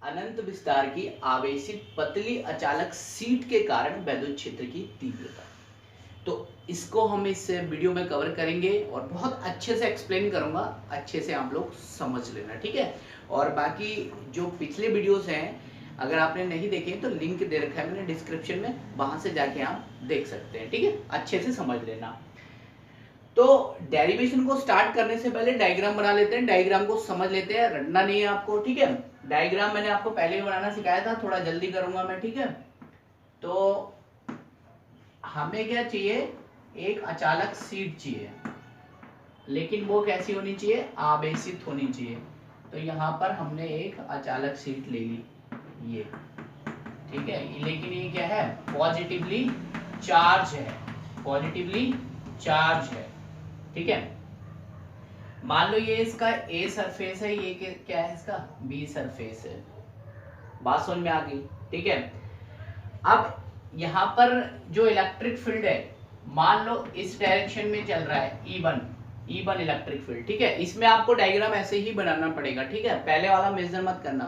अनंत विस्तार की आवेशित पतली अचालक सीट के कारण वैद्युत क्षेत्र की तीव्रता। तो इसको हम इस वीडियो में कवर करेंगे और बहुत अच्छे से एक्सप्लेन करूंगा, अच्छे से आप लोग समझ लेना, ठीक है। और बाकी जो पिछले वीडियोस हैं, अगर आपने नहीं देखे तो लिंक दे रखा है मैंने डिस्क्रिप्शन में, वहां से जाके आप देख सकते हैं, ठीक है। अच्छे से समझ लेना। तो डेरिवेशन को स्टार्ट करने से पहले डायग्राम बना लेते हैं, डायग्राम को समझ लेते हैं, रटना नहीं है आपको, ठीक है। डायग्राम मैंने आपको पहले ही बनाना सिखाया था, थोड़ा जल्दी करूंगा मैं, ठीक है। तो हमें क्या चाहिए, एक अचालक सीट चाहिए, लेकिन वो कैसी होनी चाहिए, आवेशित होनी चाहिए। तो यहाँ पर हमने एक अचालक सीट ले ली, ये, ठीक है। लेकिन ये क्या है, पॉजिटिवली चार्ज है, पॉजिटिवली चार्ज है, ठीक है। मान लो ये इसका ए सरफेस है, ये क्या है इसका बी सरफेस है। बात समझ में आ गई, ठीक है। अब यहाँ पर जो इलेक्ट्रिक फील्ड है, मान लो इस डायरेक्शन में चल रहा है E1 इलेक्ट्रिक फील्ड, ठीक है। इसमें आपको डायग्राम ऐसे ही बनाना पड़ेगा, ठीक है। पहले वाला मेजर मत करना,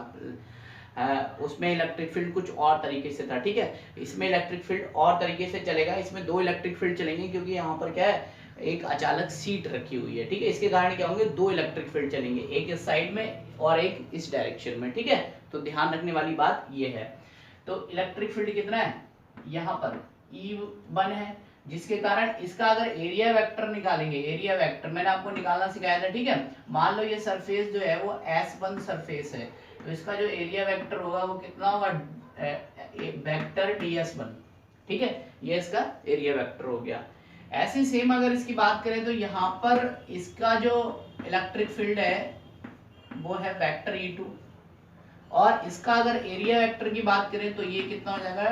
उसमें इलेक्ट्रिक फील्ड कुछ और तरीके से था, ठीक है। इसमें इलेक्ट्रिक फील्ड और तरीके से चलेगा, इसमें दो इलेक्ट्रिक फील्ड चलेंगे, क्योंकि यहाँ पर क्या है, एक अचालक सीट रखी हुई है, ठीक है। इसके कारण क्या होंगे, दो इलेक्ट्रिक फील्ड चलेंगे, एक इस साइड में और एक इस डायरेक्शन में, ठीक है। तो ध्यान रखने वाली बात ये है। तो इलेक्ट्रिक फील्ड कितना है, यहाँ पर E1 है, जिसके कारण इसका अगर एरिया वेक्टर निकालेंगे, एरिया वेक्टर मैंने आपको निकालना सिखाया था, ठीक है। मान लो ये सरफेस जो है वो S1 सरफेस है, तो इसका जो एरिया वेक्टर होगा वो कितना होगा, वेक्टर ds1, ठीक है। ये इसका एरिया वेक्टर हो गया। ऐसे सेम अगर इसकी बात करें तो यहाँ पर इसका जो इलेक्ट्रिक फील्ड है वो है वेक्टर E2, और इसका अगर एरिया वेक्टर की बात करें तो ये कितना हो जाएगा,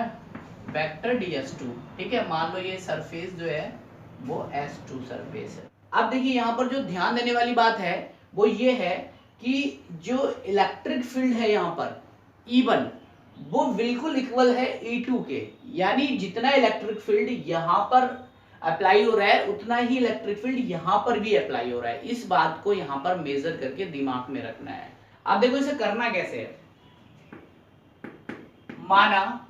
वेक्टर ds2, ठीक है। मान लो ये सरफेस जो है वो S2 सरफेस है। अब देखिए यहाँ पर जो ध्यान देने वाली बात है वो ये है कि जो इलेक्ट्रिक फील्ड है यहाँ पर E1 वो बिल्कुल इक्वल है E2 के, यानी जितना इलेक्ट्रिक फील्ड यहाँ पर अप्लाई हो रहा है उतना ही इलेक्ट्रिक फील्ड यहाँ पर भी अप्लाई हो रहा है। इस बात को यहाँ पर मेजर करके दिमाग में रखना है। अब देखो इसे करना कैसे है, माना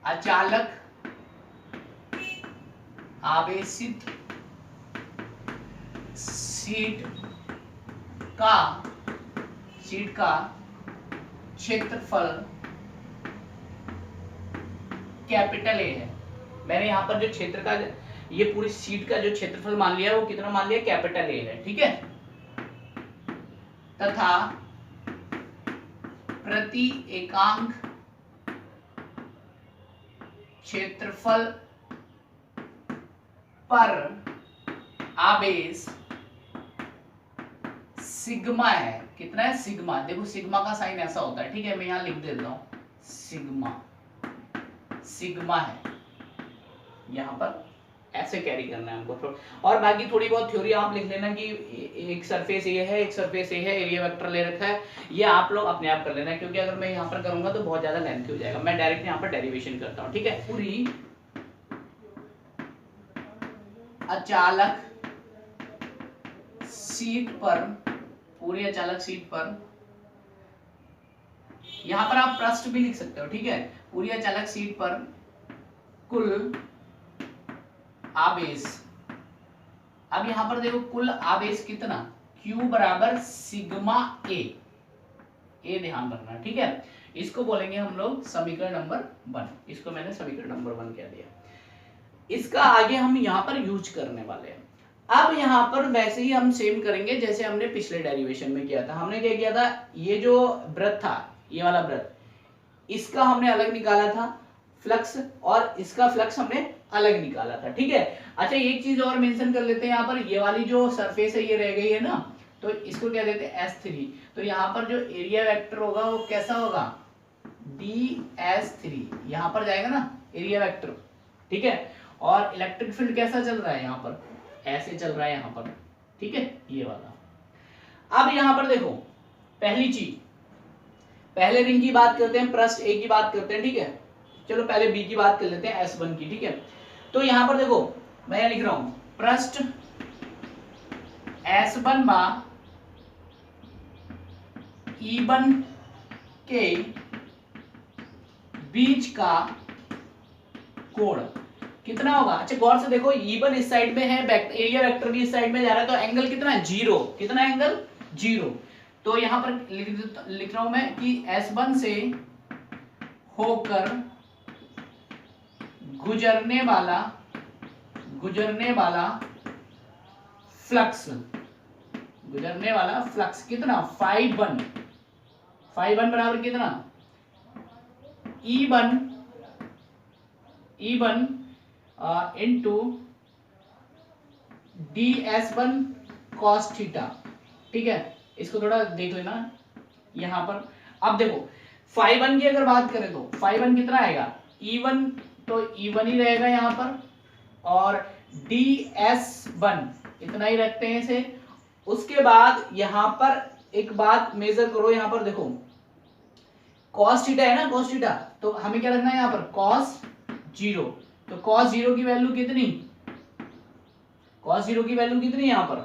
अचालक आवेशित सीट का क्षेत्रफल कैपिटल ए है। मैंने यहां पर जो क्षेत्र का, ये पूरी सीट का जो क्षेत्रफल मान लिया वो कितना मान लिया, कैपिटल ए है, ठीक है। तथा प्रति एकांक क्षेत्रफल पर आवेश सिग्मा है, कितना है, सिग्मा। देखो सिग्मा का साइन ऐसा होता है, ठीक है। मैं यहां लिख देता हूं, सिग्मा है, यहां पर ऐसे कैरी करना है हमको। और बाकी थोड़ी बहुत थ्योरी आप लिख लेना कि एक सरफेस ये है, एक सरफेस ये है, एरिया वेक्टर ले रखा है, ये आप लोग अपने आप कर लेना, क्योंकि अगर मैं यहाँ पर करूंगा तो बहुत ज्यादा लेंथी हो जाएगा। मैं डायरेक्ट यहाँ पर डेरिवेशन करता हूँ, ठीक है। पूरी अचालक सीट पर, यहां पर आप पृष्ठ भी लिख सकते हो, ठीक है। पूरी अचालक सीट पर कुल आवेश, अब यहां पर देखो कुल आवेश कितना, Q बराबर सिग्मा ए ध्यान रखना, ठीक है। इसको बोलेंगे हम लोग समीकरण नंबर 1, इसको मैंने समीकरण नंबर 1 कह दिया। इसका आगे हम यहाँ पर यूज करने वाले हैं। अब यहाँ पर वैसे ही हम सेम करेंगे जैसे हमने पिछले डेरिवेशन में किया था। हमने क्या किया था, ये जो वृत्त था, ये वाला वृत्त, इसका हमने अलग निकाला था फ्लक्स, और इसका फ्लक्स हमने अलग निकाला था, ठीक है। अच्छा एक चीज और मेंशन कर लेते हैं, यहाँ पर ये वाली जो सरफेस है ये रह गई है ना, तो इसको क्या देते हैं, S3। तो यहाँ पर जो एरिया वेक्टर होगा वो कैसा होगा, ds3, यहाँ पर जाएगा ना एरिया वेक्टर, ठीक है। और इलेक्ट्रिक फील्ड कैसा चल रहा है, यहाँ पर ऐसे चल रहा है यहाँ पर, ठीक है, ये वाला। अब यहाँ पर देखो, पहली चीज, पहले रिंग की बात करते हैं, पृष्ठ ए की बात करते हैं, ठीक है। चलो पहले बी की बात कर लेते हैं, S1 की, ठीक है। तो यहाँ पर देखो मैं लिख रहा हूं, पृष्ठ S1 में E1 के बीच का कोण कितना होगा? अच्छा गौर से देखो, E1 इस साइड में है, एरिया वेक्टर भी इस साइड में जा रहा है, तो एंगल कितना है? 0। कितना एंगल? 0। तो यहां पर लिख रहा हूं मैं कि S1 से होकर गुजरने वाला फ्लक्स कितना? φ1 बराबर कितना? E1 into ds1 cos theta. ठीक है, इसको थोड़ा देख लेना यहां पर। अब देखो φ1 की अगर बात करें तो φ1 कितना आएगा? E1 तो E1 ही रहेगा यहां पर, और ds1 इतना ही रखते हैं इसे। उसके बाद यहां पर एक बात मेजर करो, यहां पर देखो cos थीटा है ना, cos थीटा, तो हमें क्या रखना है यहां पर? cos 0। तो cos 0 की वैल्यू कितनी? cos 0 की वैल्यू कितनी यहां पर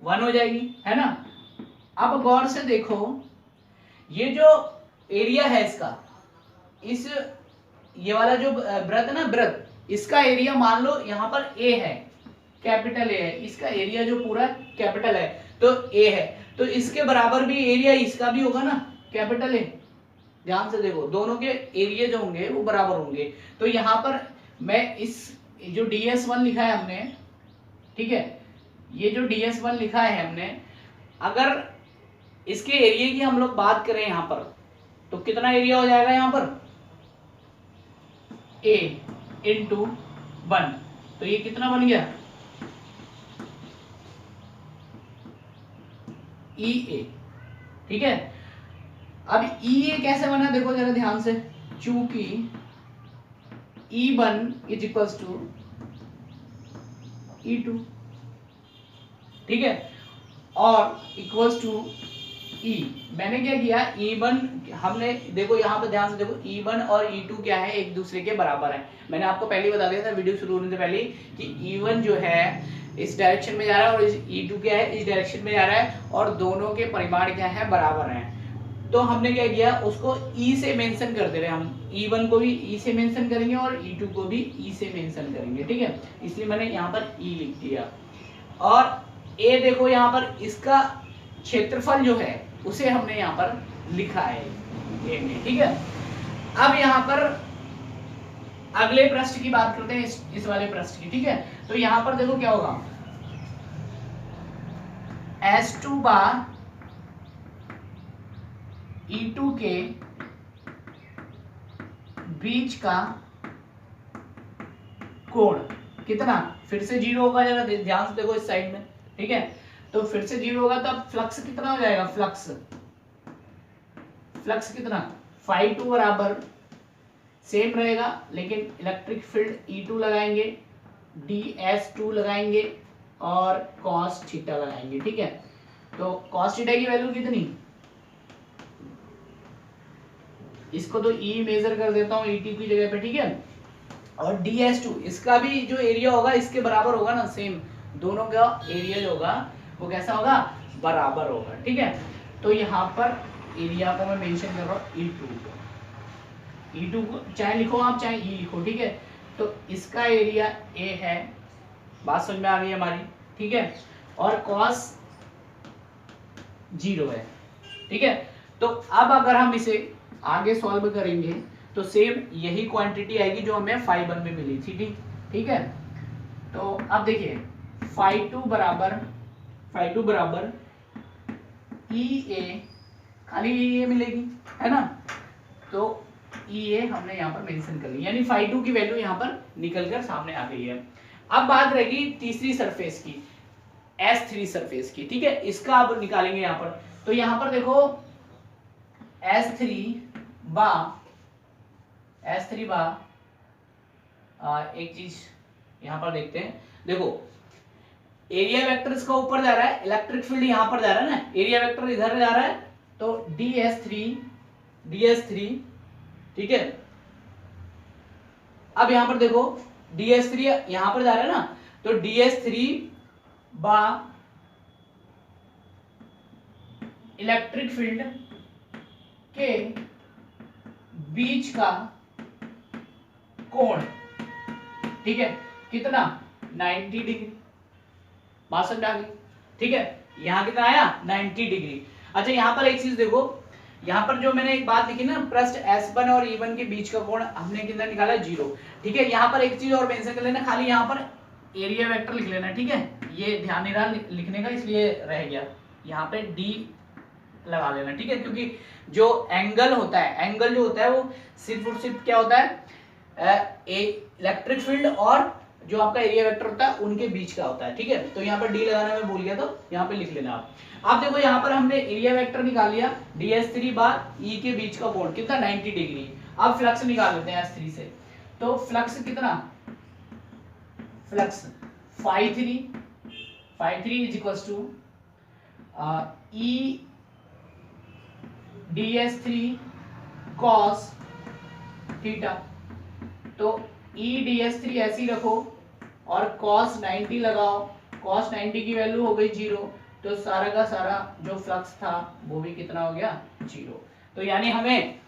1 हो जाएगी, है ना। अब गौर से देखो, ये जो एरिया है इसका, ये वाला जो वृत्त है ना, वृत्त, इसका एरिया मान लो यहां पर A है, कैपिटल A है, इसका एरिया जो पूरा कैपिटल है तो A है, तो इसके बराबर भी एरिया इसका भी होगा ना, कैपिटल A। ध्यान से देखो, दोनों के एरिया जो होंगे वो बराबर होंगे। तो यहां पर मैं इस जो ds1 लिखा है हमने, ठीक है, ये जो ds1 लिखा है हमने, अगर इसके एरिया की हम लोग बात करें यहां पर, तो कितना एरिया हो जाएगा यहां पर? A इंटू 1, तो ये कितना बन गया? EA। ठीक है, अब EA कैसे बना देखो जरा ध्यान से, चूंकि E1 is equals to E2, ठीक है, और इक्वल्स टू E। मैंने क्या किया, E1 हमने देखो यहां पर ध्यान से देखो, E1 और E2 क्या है? एक दूसरे के बराबर है। मैंने आपको पहले ही बता दिया था वीडियो शुरू होने से पहले कि E1 जो है इस डायरेक्शन में जा रहा है और E2 क्या है? इस डायरेक्शन में जा रहा है, और दोनों के परिमाण क्या है? बराबर हैं। तो हमने क्या किया, उसको E से मेंशन कर दे रहे हैं हम। E1 को भी E से मेंशन करेंगे और E2 को भी E से मेंशन करेंगे, ठीक है, इसलिए मैंने यहाँ पर E लिख दिया। और A देखो यहाँ पर इसका क्षेत्रफल जो है उसे हमने यहाँ पर लिखा है A में, ठीक है। अब यहाँ पर अगले पृष्ठ की बात करते हैं, इस वाले पृष्ठ की, ठीक है। तो यहाँ पर देखो क्या होगा, S2 बार E2 के बीच का कोण कितना? फिर से 0 होगा, जरा ध्यान से देखो इस साइड में, ठीक है। तो फिर से 0 होगा, तो अब फ्लक्स कितना हो जाएगा? फ्लक्स कितना? φ2 बराबर सेम रहेगा, लेकिन इलेक्ट्रिक फील्ड E2 लगाएंगे, ds2 लगाएंगे और cos थीटा लगाएंगे, ठीक है। तो cos थीटा की वैल्यू कितनी? इसको तो E मेजर कर देता हूँ E2 की जगह पे, ठीक है। और ds2 इसका भी जो एरिया होगा इसके बराबर होगा ना, सेम, दोनों का एरिया जो होगा वो कैसा होगा? बराबर होगा, ठीक है। तो यहाँ पर एरिया को मैं मेंशन कर रहा हूँ E2 को चाहे लिखो आप चाहे E लिखो, ठीक है। तो इसका एरिया A है, बात समझ में आ गई हमारी, ठीक है, और cos 0 है, ठीक है। तो अब अगर हम इसे आगे सॉल्व करेंगे तो सेम यही क्वांटिटी आएगी जो हमें φ1 में मिली थी, ठीक है। तो अब देखिए φ2 बराबर EA, खाली EA मिलेगी, है ना। तो EA हमने यहाँ पर मेंशन कर ली, यानी φ2 की वैल्यू यहाँ पर निकल कर सामने आ गई है। अब बात रहेगी तीसरी सरफेस की, S3 सरफेस की, ठीक है, इसका अब निकालेंगे यहाँ पर। तो यहाँ पर देखो S3 बा एक चीज यहाँ पर देखते हैं, देखो एरिया वेक्टर इसका ऊपर जा रहा है, इलेक्ट्रिक फील्ड यहाँ पर जा रहा है ना, एरिया वेक्टर इधर जा रहा है, तो ds3, ठीक है। अब यहाँ पर देखो ds3 यहाँ पर जा रहा है ना, तो ds3 बा इलेक्ट्रिक फील्ड के बीच का कोण, ठीक है, कितना 90 डिग्री। बात समझ आ गई, ठीक है। यहां कितना आया 90 डिग्री। अच्छा यहां पर एक चीज देखो, यहां पर जो मैंने एक बात लिखी ना, पृष्ठ S1 और E1 के बीच का कोण हमने कितना निकाला 0, ठीक है। यहां पर एक चीज और मेंशन कर लेना, खाली यहां पर एरिया वेक्टर लिख लेना, ठीक है। ये ध्यान नहीं रहा लिखने का इसलिए रह गया, यहां पे D लगा लेना, ठीक है। क्योंकि जो एंगल होता है, एंगल जो होता है वो सिर्फ और सिर्फ क्या होता है, इलेक्ट्रिक फील्ड और जो आपका एरिया वेक्टर होता है उनके बीच का होता है, ठीक है। तो यहाँ पर डी लगाना मैं भूल गया, तो यहाँ पे लिख लेना आप देखो यहाँ पर हमने एरिया वेक्टर निकाल लिया, ds3 बार ई के बीच का कोण कितना 90 डिग्री। अब फ्लक्स निकाल लेते हैं S3 से, तो फ्लक्स कितना, flux phi3 is equal to E ds3 cos theta. तो ई ds3 ऐसे ही रखो और cos 90 लगाओ, cos 90 की वैल्यू हो गई 0, तो सारा का सारा जो फ्लक्स था वो भी कितना हो गया 0। तो यानी हमें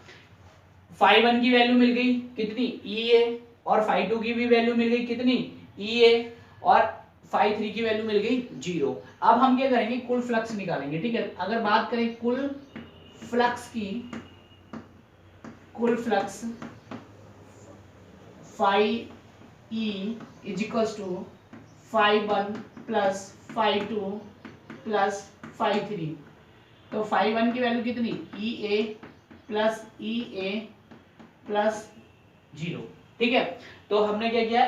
phi1 की वैल्यू मिल गई कितनी EA, और phi2 की भी वैल्यू मिल गई कितनी EA, और phi3 की वैल्यू मिल गई 0। अब हम क्या करेंगे, कुल फ्लक्स निकालेंगे, ठीक है। अगर बात करें कुल फ्लक्स की, कुल flux phi E is equal to phi1 plus phi2 plus phi3। तो phi1 की वैल्यू कितनी EA प्लस EA प्लस 0, ठीक है। तो हमने क्या किया,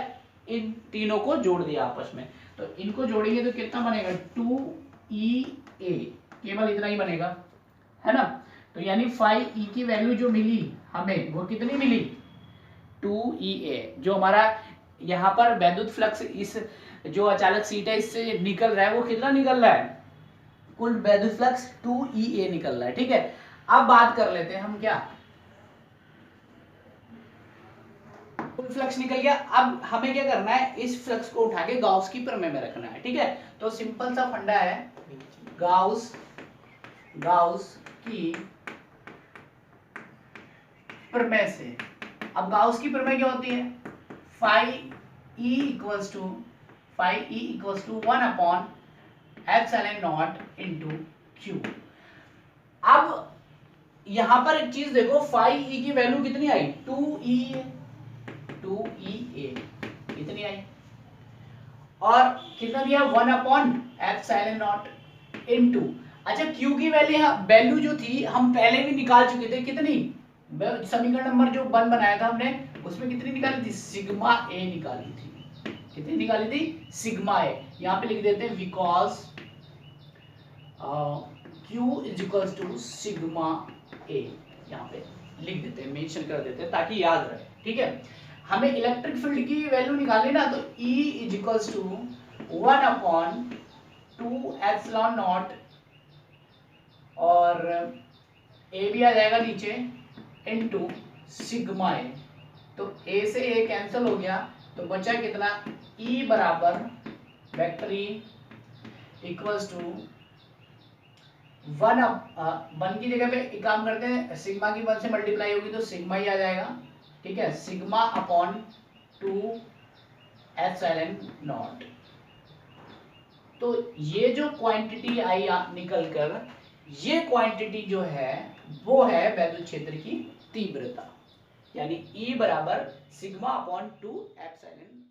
इन तीनों को जोड़ दिया आपस में, तो इनको जोड़ेंगे तो कितना बनेगा 2EA, केवल इतना ही बनेगा, है ना। तो यानी phi E की वैल्यू जो मिली हमें वो कितनी मिली 2EA। जो हमारा यहाँ पर वैद्युत फ्लक्स इस जो अचालक सीट है इससे निकल रहा है वो कितना निकल रहा है, कुल वैद्युत फ्लक्स 2EA निकल रहा है, ठीक है। अब बात कर लेते हैं हम, क्या कुल फ्लक्स निकल गया, अब हमें क्या करना है, इस फ्लक्स को उठा के गाउस की प्रमेय में रखना है, ठीक है। तो सिंपल सा फंडा है, गाउस की प्रमेय से। अब गाउस की प्रमेय क्या होती है, phi E equals to 1 upon epsilon naught into Q। अब यहां पर एक चीज देखो, phi E की वैल्यू कितनी आई 2EA कितनी आई, और कितना दिया 1 अपॉन एप्सिलॉन नॉट इनटू, अच्छा Q की वैल्यू जो थी हम पहले भी निकाल चुके थे, कितनी, समीकरण नंबर जो 1 बनाया था हमने उसमें कितनी निकाली थी, सिग्मा A निकाली थी, कितनी निकाली थी सिग्मा A। यहाँ पे लिख देते हैं because Q is equal to sigma A, यहाँ पे लिख देते हैं, मेंशन कर देते हैं ताकि याद रहे, ठीक है। हमें इलेक्ट्रिक फील्ड की वैल्यू निकालनी ना, तो E is equal to 1 upon 2 epsilon naught, और A भी आ जाएगा नीचे इनटू सिग्मा A। तो A से A कैंसिल हो गया, तो बचा कितना E बराबर वेक्टर E इक्वल्स टू 1 की जगह पे एक काम करते हैं, सिग्मा की 1 से मल्टीप्लाई होगी तो सिग्मा ही आ जाएगा, ठीक है, सिग्मा अपॉन 2 एप्सिलॉन नॉट। तो ये जो क्वांटिटी आई निकल कर, ये क्वांटिटी जो है वो है वैद्युत क्षेत्र की तीव्रता, यानी E बराबर सिग्मा अपॉन 2 एप्सिलॉन